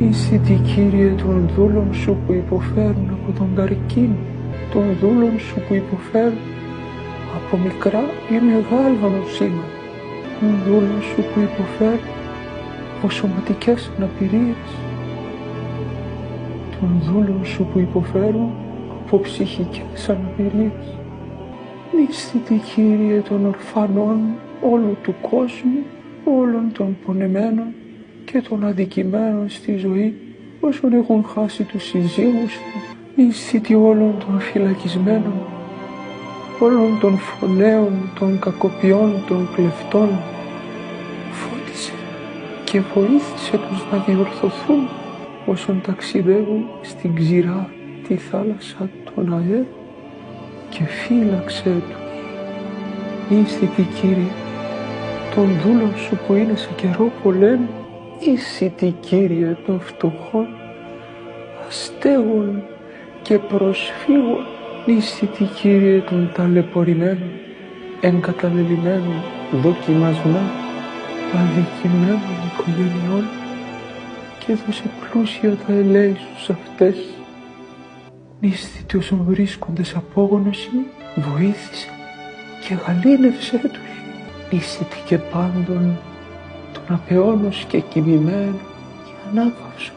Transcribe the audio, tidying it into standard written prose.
Ήσυτη, Κύριε, των δούλων σου που υποφέρουν από τον καρκίνο, των δούλων σου που υποφέρουν από μικρά ή μεγάλα νοσήματα, των δούλων σου που υποφέρουν από σωματικές αναπηρίες, των δούλων σου που υποφέρουν από ψυχικές αναπηρίες. Ήσυτη, Κύριε, των ορφανών όλου του κόσμου, όλων των πονεμένων και των αδικημένων στη ζωή, όσων έχουν χάσει τους συζύγους τους. Ήσυτη όλων των φυλακισμένων, όλων των φωναίων, των κακοποιών, των κλεφτών. Φώτισε και βοήθησε τους να διορθωθούν όσων ταξιδεύουν στην ξηρά τη θάλασσα των ΑΕ και φύλαξε τους. Ήσυτη, Κύριε, των δούλων σου που είναι σε καιρό πολέμου. Ήσυτη, Κύριε, των φτωχών, αστέγων και προσφύγων. Ήσυτη, Κύριε, των ταλαιπωρημένων, εγκαταλελειμμένων, δοκιμασμένων, αδικημένων οικογενειών και δώσε πλούσια τα ελέη σου σε αυτές. Ήσυτη όσων βρίσκονται σε απόγνωση, βοήθησε και γαλήνευσέ τους. Ήσυτη και πάντων των απεώνος και κοιμημένων και ανάκαυσον.